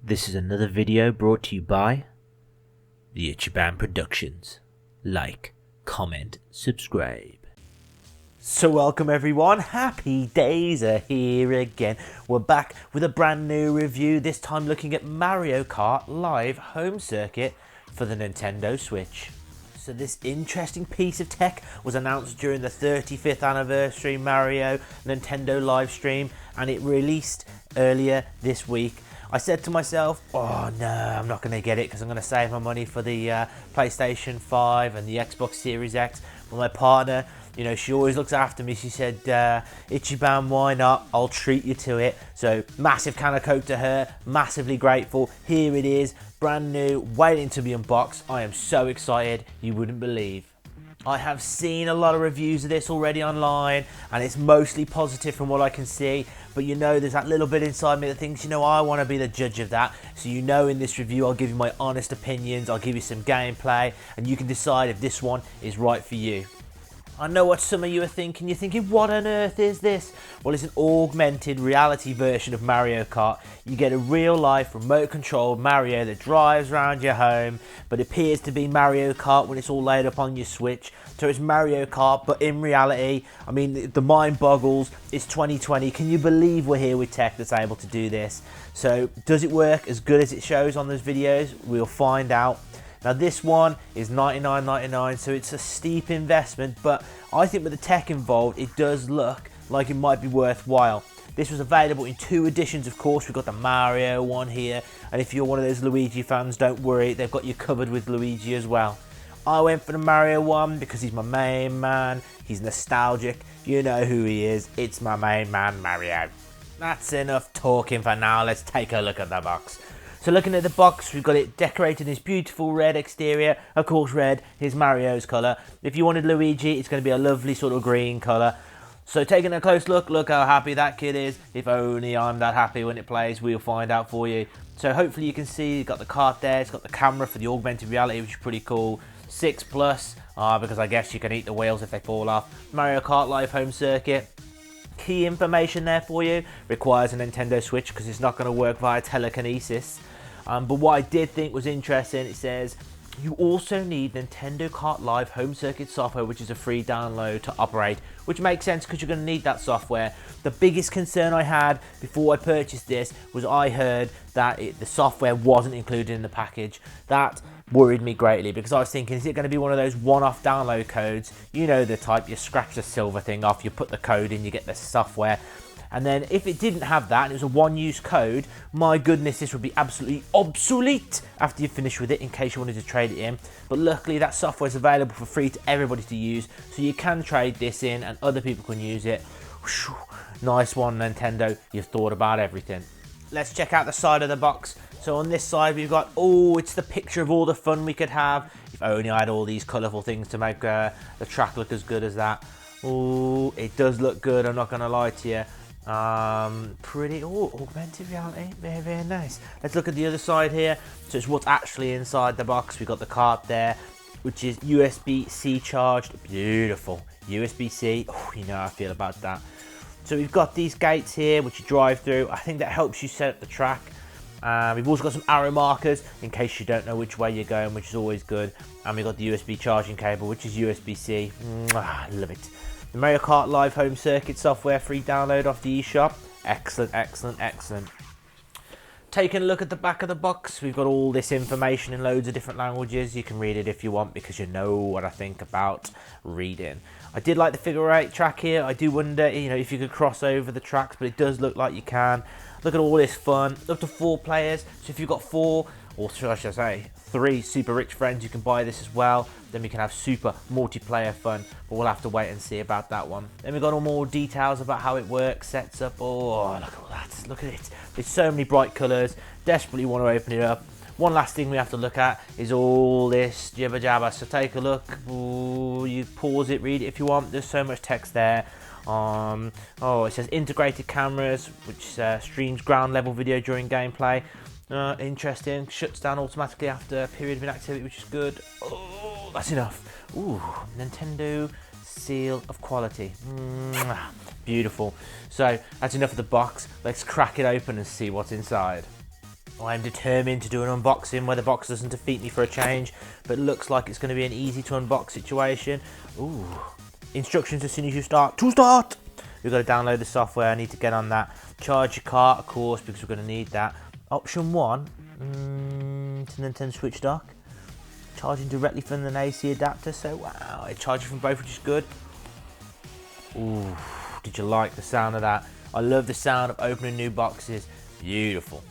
This is another video brought to you by the Ichiban Productions. Like, comment, subscribe. So welcome everyone, happy days are here again. We're back with a brand new review, this time looking at Mario Kart Live Home Circuit for the Nintendo Switch. So this interesting piece of tech was announced during the 35th anniversary Mario Nintendo live stream, and it released earlier this week. I said to myself, oh no, I'm not going to get it because I'm going to save my money for the PlayStation 5 and the Xbox Series X. But my partner, you know, she always looks after me. She said, Ichiban, why not? I'll treat you to it. So massive can of Coke to her, massively grateful. Here it is, brand new, waiting to be unboxed. I am so excited, you wouldn't believe. I have seen a lot of reviews of this already online, and it's mostly positive from what I can see, but you know, there's that little bit inside me that thinks, you know, I want to be the judge of that. So you know, in this review I'll give you my honest opinions, I'll give you some gameplay, and you can decide if this one is right for you. I know what some of you are thinking. You're thinking, what on earth is this? Well, it's an augmented reality version of Mario Kart. You get a real-life remote-controlled Mario that drives around your home, but appears to be Mario Kart when it's all laid up on your Switch. So it's Mario Kart, but in reality, I mean, the mind boggles. It's 2020. Can you believe we're here with tech that's able to do this? So does it work as good as it shows on those videos? We'll find out. Now this one is $99.99, so it's a steep investment, but I think with the tech involved, it does look like it might be worthwhile. This was available in 2 editions, of course. We've got the Mario one here, and if you're one of those Luigi fans, don't worry, they've got you covered with Luigi as well. I went for the Mario one because he's my main man, he's nostalgic, you know who he is, it's my main man, Mario. That's enough talking for now, let's take a look at the box. So looking at the box, we've got it decorated in this beautiful red exterior. Of course, red is Mario's colour. If you wanted Luigi, it's going to be a lovely sort of green colour. So taking a close look, look how happy that kid is. If only I'm that happy when it plays, we'll find out for you. So hopefully you can see, you've got the cart there, it's got the camera for the augmented reality, which is pretty cool. 6+, because I guess you can eat the wheels if they fall off. Mario Kart Live Home Circuit. Key information there for you, requires a Nintendo Switch because it's not going to work via telekinesis. But what I did think was interesting, it says you also need Nintendo Kart Live Home Circuit software, which is a free download to operate, which makes sense because you're going to need that software. The biggest concern I had before I purchased this was I heard that the software wasn't included in the package. That worried me greatly because I was thinking, is it going to be one of those one-off download codes? You know the type, you scratch the silver thing off, you put the code in, you get the software. And then if it didn't have that and it was a one-use code, my goodness, this would be absolutely obsolete after you finish with it in case you wanted to trade it in. But luckily that software is available for free to everybody to use, so you can trade this in and other people can use it. Whew, nice one, Nintendo, you've thought about everything. Let's check out the side of the box. So on this side we've got, oh, it's the picture of all the fun we could have. If only I had all these colourful things to make the track look as good as that. Oh, it does look good, I'm not going to lie to you. Pretty, augmented reality, very, very nice. Let's look at the other side here. So it's what's actually inside the box. We've got the card there, which is USB-C charged. Beautiful. USB-C, oh, you know how I feel about that. So we've got these gates here, which you drive through. I think that helps you set up the track. We've also got some arrow markers in case you don't know which way you're going, which is always good. And we've got the USB charging cable, which is USB-C. I love it. The Mario Kart Live Home Circuit software, free download off the eShop. Excellent, excellent, excellent. Taking a look at the back of the box, we've got all this information in loads of different languages. You can read it if you want because you know what I think about reading. I did like the figure 8 track here. I do wonder, you know, if you could cross over the tracks, but it does look like you can. Look at all this fun. Up to 4 players. So if you've got 4, or should I say 3 super rich friends, you can buy this as well. Then we can have super multiplayer fun, but we'll have to wait and see about that one. Then we've got all more details about how it works, sets up. Oh, look at all that, look at it. There's so many bright colours, desperately want to open it up. One last thing we have to look at is all this jibber jabber, so take a look. Ooh, you pause it, read it if you want, there's so much text there. Oh, it says integrated cameras, which streams ground level video during gameplay. Interesting, shuts down automatically after a period of inactivity, which is good. Oh, that's enough. Ooh, Nintendo seal of quality. Beautiful. So that's enough of the box. Let's crack it open and see what's inside. I am determined to do an unboxing where the box doesn't defeat me for a change, but it looks like it's going to be an easy to unbox situation. Ooh. Instructions as soon as you start. To start! We've got to download the software. I need to get on that. Charge your cart, of course, because we're going to need that. Option 1, it's a Nintendo Switch dock. Charging directly from an AC adapter, so wow, it charges from both, which is good. Ooh, did you like the sound of that? I love the sound of opening new boxes. Beautiful.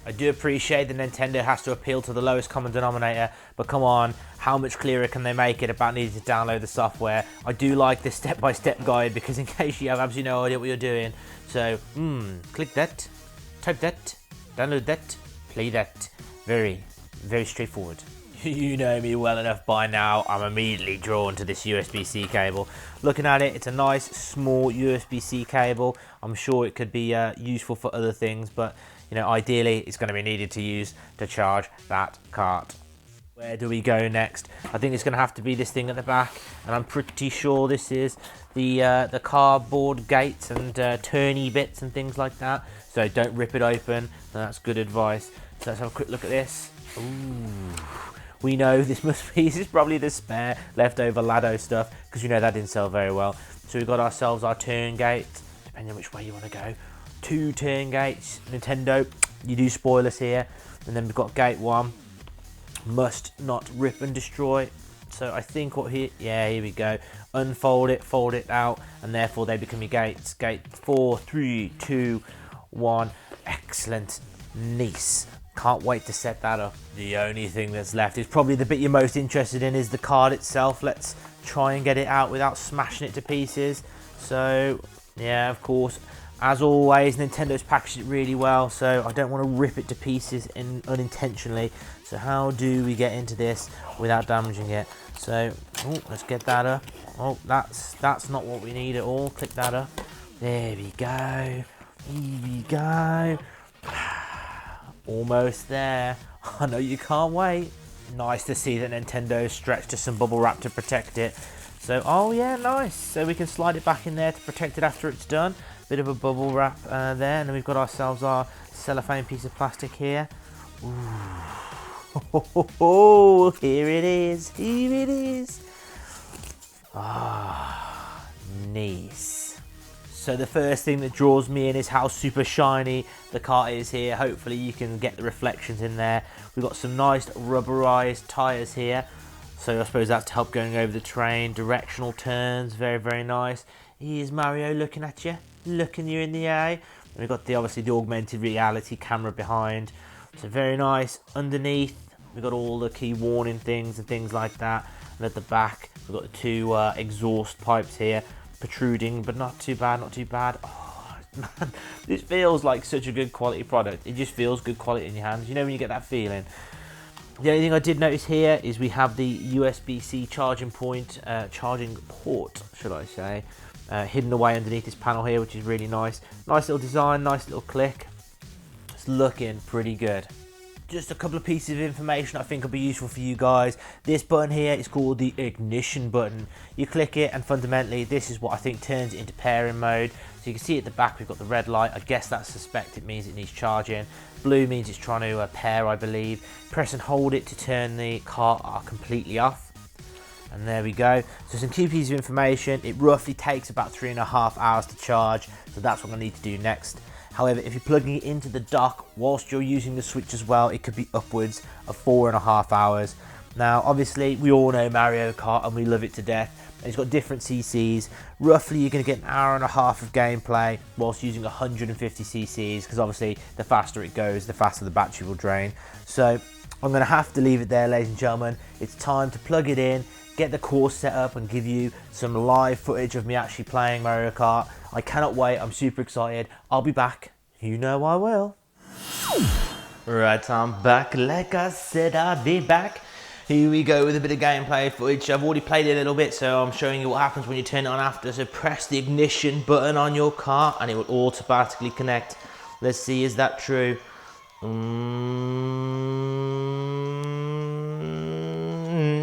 I do appreciate that Nintendo has to appeal to the lowest common denominator, but come on, how much clearer can they make it about needing to download the software? I do like this step-by-step guide, because in case you have absolutely no idea what you're doing. So, click that, type that, download that, play that. Very, very straightforward. You know me well enough by now, I'm immediately drawn to this USB-C cable. Looking at it, it's a nice small USB-C cable. I'm sure it could be useful for other things, but you know, ideally it's going to be needed to use to charge that cart. Where do we go next? I think it's going to have to be this thing at the back, and I'm pretty sure this is the cardboard gates and turny bits and things like that. So don't rip it open. That's good advice. So let's have a quick look at this. Ooh. We know this is probably the spare leftover Lado stuff, because we know that didn't sell very well. So we've got ourselves our turn gates, depending on which way you want to go. 2 turn gates. Nintendo, you do spoil us here. And then we've got gate 1. Must not rip and destroy. So I think here we go. Unfold it, fold it out, and therefore they become your gates. Gate 4, 3, 2, 1. Excellent. Nice. Can't wait to set that up. The only thing that's left is probably the bit you're most interested in, is the card itself. Let's try and get it out without smashing it to pieces. So yeah, of course, as always, Nintendo's packaged it really well, so I don't want to rip it to pieces unintentionally. So how do we get into this without damaging it? So let's get that up. Oh, that's not what we need at all. Click that up. There we go. Here we go. Almost there. I know you can't wait. Nice to see that Nintendo stretched to some bubble wrap to protect it. So, oh yeah, nice. So we can slide it back in there to protect it after it's done. Bit of a bubble wrap there, and then we've got ourselves our cellophane piece of plastic here. Ooh. Here it is. Here it is. Ah, nice. So the first thing that draws me in is how super shiny the cart is here. Hopefully you can get the reflections in there. We've got some nice rubberized tyres here. So I suppose that's to help going over the terrain. Directional turns, very, very nice. Here's Mario looking at you, looking you in the eye. And we've got obviously the augmented reality camera behind. So very nice. Underneath, we've got all the key warning things and things like that. And at the back, we've got the 2 exhaust pipes here, protruding, but not too bad, not too bad. Oh man, this feels like such a good quality product. It just feels good quality in your hands. You know when you get that feeling. The only thing I did notice here is we have the USB-C charging port, should I say, hidden away underneath this panel here, which is really nice. Nice little design, nice little click. It's looking pretty good. Just a couple of pieces of information I think will be useful for you guys. This button here is called the ignition button. You click it and fundamentally this is what I think turns it into pairing mode. So you can see at the back we've got the red light. I guess that's suspect it means it needs charging. Blue means it's trying to pair, I believe. Press and hold it to turn the car completely off. And there we go. So some key pieces of information. It roughly takes about 3.5 hours to charge. So that's what I need to do next. However, if you're plugging it into the dock whilst you're using the Switch as well, it could be upwards of 4.5 hours. Now, obviously, we all know Mario Kart and we love it to death. It's got different CCs. Roughly, you're going to get an hour and a half of gameplay whilst using 150 CCs, because obviously, the faster it goes, the faster the battery will drain. So, I'm going to have to leave it there, ladies and gentlemen. It's time to plug it in, get the course set up, and give you some live footage of me actually playing Mario Kart. I cannot wait. I'm super excited. I'll be back. You know I will. Right, I'm back. Like I said, I'll be back. Here we go with a bit of gameplay footage. I've already played it a little bit, so I'm showing you what happens when you turn it on after. So press the ignition button on your car and it will automatically connect. Let's see, is that true?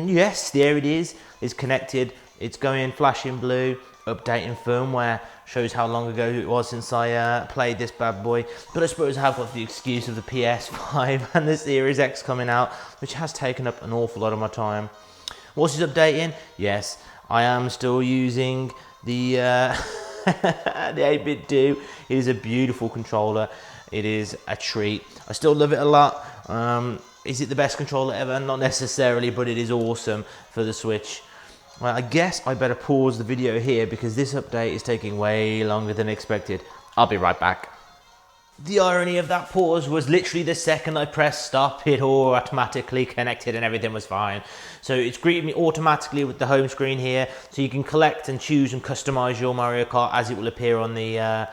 Yes, there it is. It's connected. It's going flashing blue, updating firmware. Shows how long ago it was since I played this bad boy. But I suppose I have got the excuse of the PS5 and the Series X coming out, which has taken up an awful lot of my time. What's this updating? Yes, I am still using the the 8-bit do. It is a beautiful controller. It is a treat. I still love it a lot. Is it the best controller ever? Not necessarily, but it is awesome for the Switch. Well, I guess I better pause the video here because this update is taking way longer than expected. I'll be right back. The irony of that pause was literally the second I pressed stop, it all automatically connected and everything was fine. So it's greeted me automatically with the home screen here, so you can collect and choose and customize your Mario Kart as it will appear on the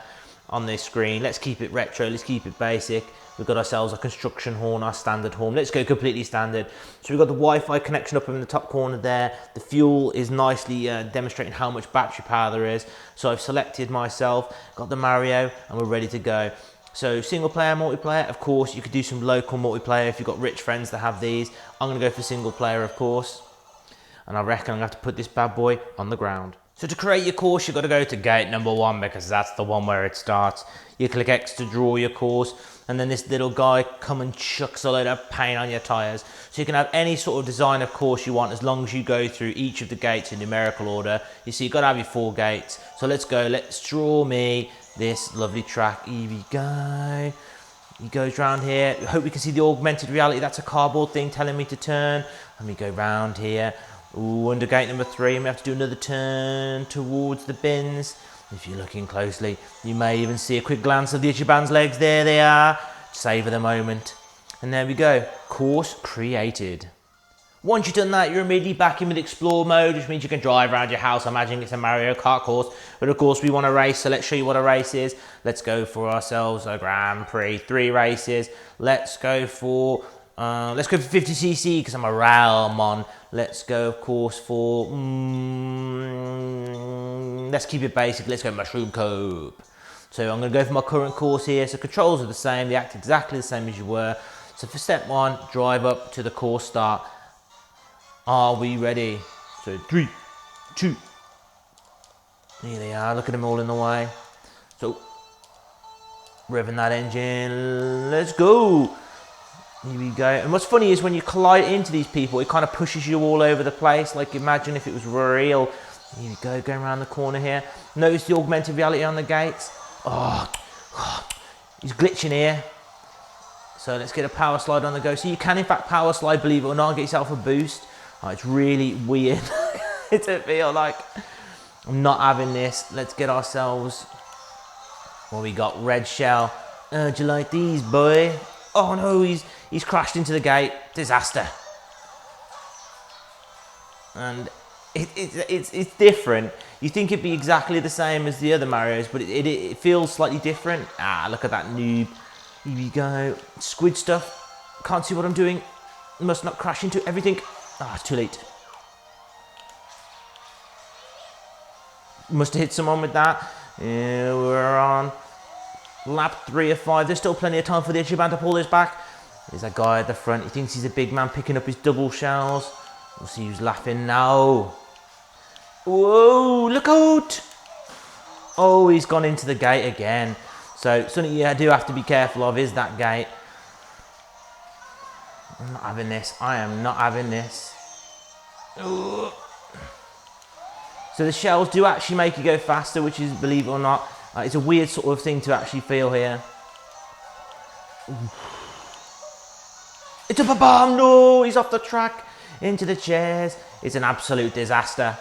screen. Let's keep it retro, let's keep it basic. We've got ourselves a construction horn, our standard horn. Let's go completely standard. So we've got the Wi-Fi connection up in the top corner there. The fuel is nicely demonstrating how much battery power there is. So I've selected myself, got the Mario, and we're ready to go. So single player, multiplayer, of course, you could do some local multiplayer if you've got rich friends that have these. I'm gonna go for single player, of course. And I reckon I'm gonna have to put this bad boy on the ground. So to create your course, you've got to go to gate number 1 because that's the one where it starts. You click X to draw your course, and then this little guy come and chucks a load of paint on your tyres. So you can have any sort of design of course you want as long as you go through each of the gates in numerical order. You see, you've got to have your 4 gates. So let's go, let's draw me this lovely track. Here we go. He goes round here. I hope we can see the augmented reality. That's a cardboard thing telling me to turn. Let me go round here. Ooh, under gate number 3, we have to do another turn towards the bins. If you're looking closely, you may even see a quick glance of the Ichiban's legs. There they are. Savour the moment. And there we go. Course created. Once you've done that, you're immediately back in with Explore mode, which means you can drive around your house. I imagine it's a Mario Kart course. But of course, we want to race, so let's show you what a race is. Let's go for ourselves a Grand Prix. 3 races. Let's go for 50cc because I'm a Railmon. Let's go, of course, for let's keep it basic. Let's go Mushroom Cope. So I'm going to go for my current course here. So controls are the same. They act exactly the same as you were. So for step 1, drive up to the course start. Are we ready? So 3, 2. Here they are. Look at them all in the way. So revving that engine. Let's go. Here we go. And what's funny is when you collide into these people, it kind of pushes you all over the place. Like imagine if it was real. Here we go, going around the corner here. Notice the augmented reality on the gates. Oh, he's glitching here. So let's get a power slide on the go. So you can in fact power slide, believe it or not, get yourself a boost. Oh, it's really weird to feel like. I'm not having this. Let's get ourselves, well, we got red shell. Do you like these, boy? Oh no, he's crashed into the gate. Disaster. And it's different. You think it'd be exactly the same as the other Marios, but it feels slightly different. Ah, look at that noob. Here we go. Squid stuff. Can't see what I'm doing. Must not crash into everything. Ah, it's too late. Must have hit someone with that. Yeah, we're on lap 3 of 5. There's still plenty of time for the Ichiban to pull this back. There's a guy at the front. He thinks he's a big man picking up his double shells. We'll see who's laughing now. Whoa, look out. Oh, he's gone into the gate again. So something you do have to be careful of is that gate. I'm not having this. I am not having this. Ooh. So the shells do actually make you go faster, which is, believe it or not, it's a weird sort of thing to actually feel here. It's a bomb! No, he's off the track into the chairs. It's an absolute disaster.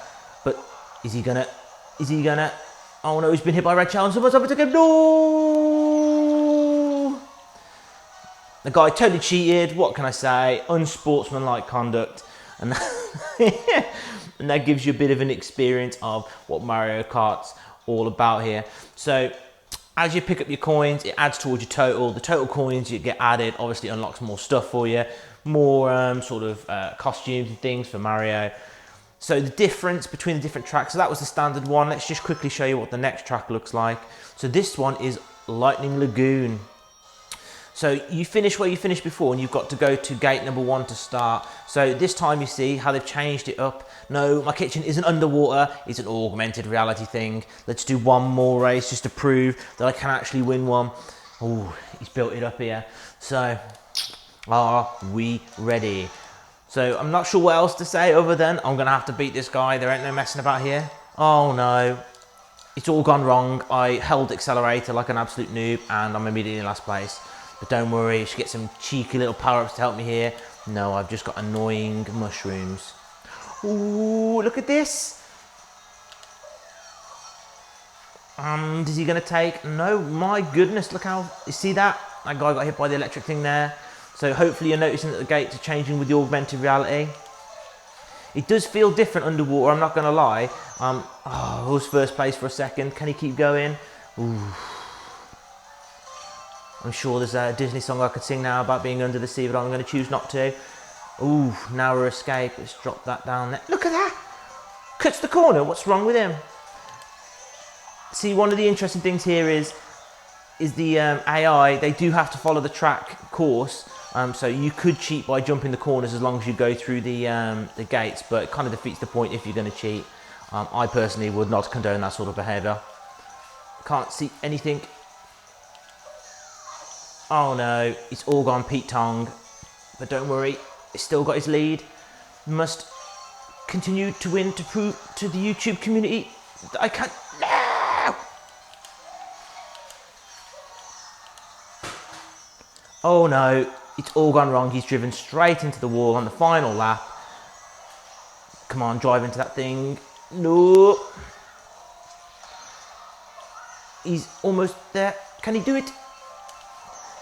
But is he gonna? Oh no, he's been hit by a red shell and someone's over to him. No! The guy totally cheated. What can I say? Unsportsmanlike conduct. And and that gives you a bit of an experience of what Mario Kart's all about here. So as you pick up your coins, it adds towards your total. The total coins you get added obviously unlocks more stuff for you, more costumes and things for Mario. So the difference between the different tracks, so that was the standard one. Let's just quickly show you what the next track looks like. So this one is Lightning Lagoon. So you finish where you finished before and you've got to go to gate number 1 to start. So this time you see how they've changed it up. No, my kitchen isn't underwater, it's an augmented reality thing. Let's do one more race just to prove that I can actually win one. Oh, he's built it up here. So, are we ready? So I'm not sure what else to say other than I'm gonna have to beat this guy. There ain't no messing about here. Oh no, it's all gone wrong. I held accelerator like an absolute noob and I'm immediately in last place. But don't worry, you should get some cheeky little power-ups to help me here. No, I've just got annoying mushrooms. Ooh, look at this. And is he gonna take? No, my goodness, look how, you see that? That guy got hit by the electric thing there. So hopefully you're noticing that the gates are changing with the augmented reality. It does feel different underwater, I'm not gonna lie. I was first place for a second. Can he keep going? Ooh. I'm sure there's a Disney song I could sing now about being under the sea, but I'm going to choose not to. Ooh, narrow escape. Let's drop that down there. Look at that! Cuts the corner. What's wrong with him? See, one of the interesting things here is the AI. They do have to follow the track course, so you could cheat by jumping the corners as long as you go through the gates, but it kind of defeats the point if you're going to cheat. I personally would not condone that sort of behaviour. Can't see anything. Oh no, it's all gone Pete Tong. But don't worry, he's still got his lead. Must continue to win to prove to the YouTube community that I can't. No! Oh no, it's all gone wrong. He's driven straight into the wall on the final lap. Come on, drive into that thing. No. He's almost there. Can he do it?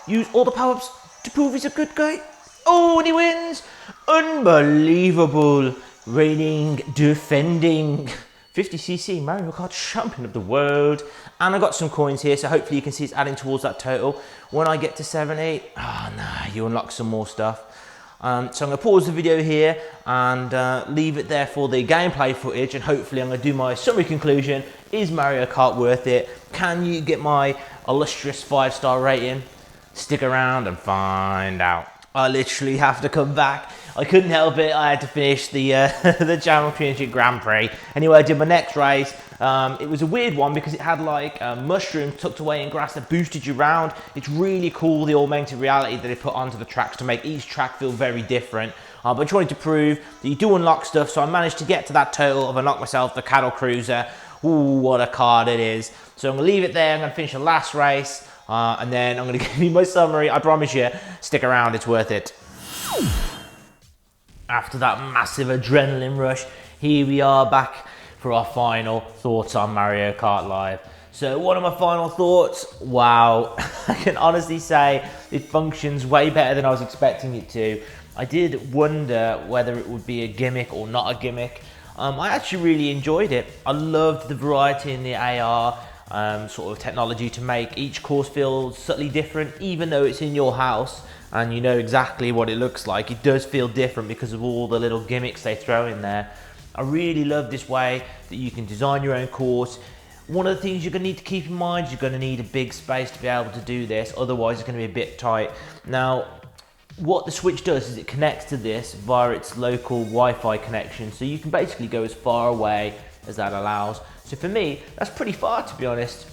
Use all the power-ups to prove he's a good guy. Oh, and he wins! Unbelievable. Reigning, defending 50cc Mario Kart champion of the world. And I got some coins here, so hopefully you can see it's adding towards that total. When I get to 70, oh no, you unlock some more stuff. So I'm going to pause the video here and leave it there for the gameplay footage, and hopefully I'm going to do my summary conclusion. Is Mario Kart worth it? Can you get my illustrious 5-star rating? Stick around and find out. I literally have to come back. I couldn't help it. I had to finish the the Championship Grand Prix. Anyway, I did my next race. It was a weird one because it had like mushrooms tucked away in grass that boosted you around. It's really cool, the augmented reality that they put onto the tracks to make each track feel very different. But I just wanted to prove that you do unlock stuff, so I managed to get to that total of unlock myself the Cattle Cruiser. Ooh, what a card it is. So I'm going to leave it there. I'm going to finish the last race. And then I'm going to give you my summary. I promise you, stick around, it's worth it. After that massive adrenaline rush, here we are back for our final thoughts on Mario Kart Live. So what are my final thoughts? Wow, I can honestly say it functions way better than I was expecting it to. I did wonder whether it would be a gimmick or not a gimmick. I actually really enjoyed it. I loved the variety in the AR. Sort of technology to make each course feel subtly different, even though it's in your house and you know exactly what it looks like. It does feel different because of all the little gimmicks they throw in there. I really love this way that you can design your own course. One of the things you're going to need to keep in mind is you're going to need a big space to be able to do this, otherwise it's going to be a bit tight. Now, what the Switch does is it connects to this via its local Wi-Fi connection, so you can basically go as far away as that allows. So for me, that's pretty far, to be honest.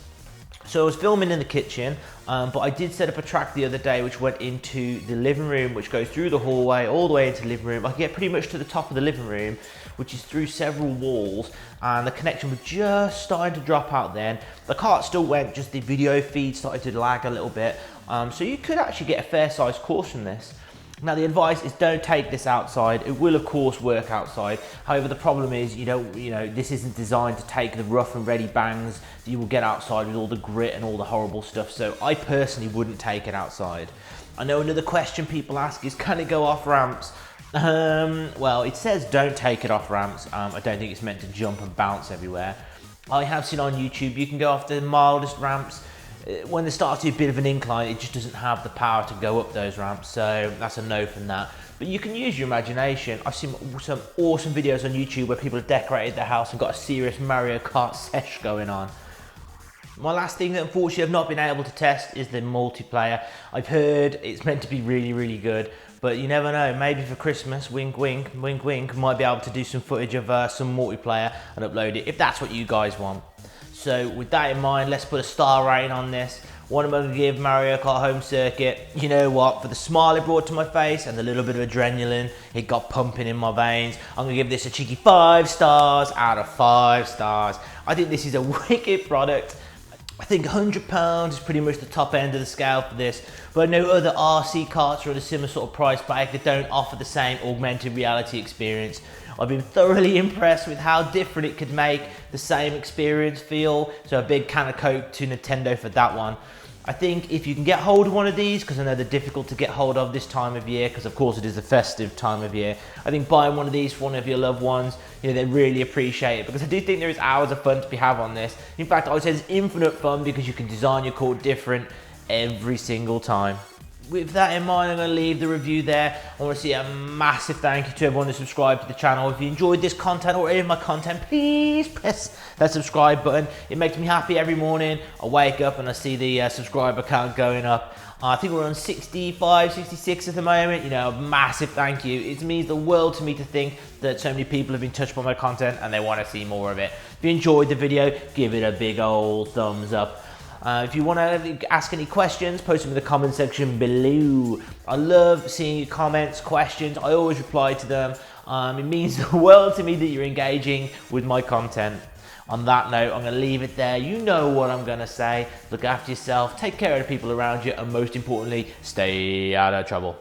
So I was filming in the kitchen, but I did set up a track the other day which went into the living room, which goes through the hallway all the way into the living room. I could get pretty much to the top of the living room, which is through several walls, and the connection was just starting to drop out then. The cart still went, just the video feed started to lag a little bit, so you could actually get a fair sized course from this. Now the advice is don't take this outside. It will of course work outside. However, the problem is this isn't designed to take the rough and ready bangs that you will get outside with all the grit and all the horrible stuff. So I personally wouldn't take it outside. I know another question people ask is, can it go off ramps? Well, it says don't take it off ramps. I don't think it's meant to jump and bounce everywhere. I have seen on YouTube you can go off the mildest ramps. When they start to do a bit of an incline, it just doesn't have the power to go up those ramps, so that's a no from that. But you can use your imagination. I've seen some awesome videos on YouTube where people have decorated their house and got a serious Mario Kart sesh going on. My last thing that unfortunately I've not been able to test is the multiplayer. I've heard it's meant to be really, really good, but you never know. Maybe for Christmas, wink, wink, wink, wink, might be able to do some footage of some multiplayer and upload it if that's what you guys want. So with that in mind, let's put a star rating on this. What am I going to give Mario Kart Home Circuit? You know what, for the smile it brought to my face and the little bit of adrenaline it got pumping in my veins, I'm going to give this a cheeky 5 stars out of 5 stars. I think this is a wicked product. I think £100 is pretty much the top end of the scale for this, but I know other RC carts are at a similar sort of price break that don't offer the same augmented reality experience. I've been thoroughly impressed with how different it could make the same experience feel, so a big can of Coke to Nintendo for that one. I think if you can get hold of one of these, because I know they're difficult to get hold of this time of year, because of course it is a festive time of year, I think buying one of these for one of your loved ones, you know, they really appreciate it, because I do think there is hours of fun to be had on this. In fact, I would say it's infinite fun because you can design your court different every single time. With that in mind, I'm going to leave the review there. I want to say a massive thank you to everyone who subscribed to the channel. If you enjoyed this content or any of my content, please press that subscribe button. It makes me happy every morning. I wake up and I see the subscriber count going up. I think we're on 65, 66 at the moment. You know, a massive thank you. It means the world to me to think that so many people have been touched by my content and they want to see more of it. If you enjoyed the video, give it a big old thumbs up. If you want to ask any questions, post them in the comment section below. I love seeing your comments, questions. I always reply to them. It means the world to me that you're engaging with my content. On that note, I'm going to leave it there. You know what I'm going to say. Look after yourself, take care of the people around you, and most importantly, stay out of trouble.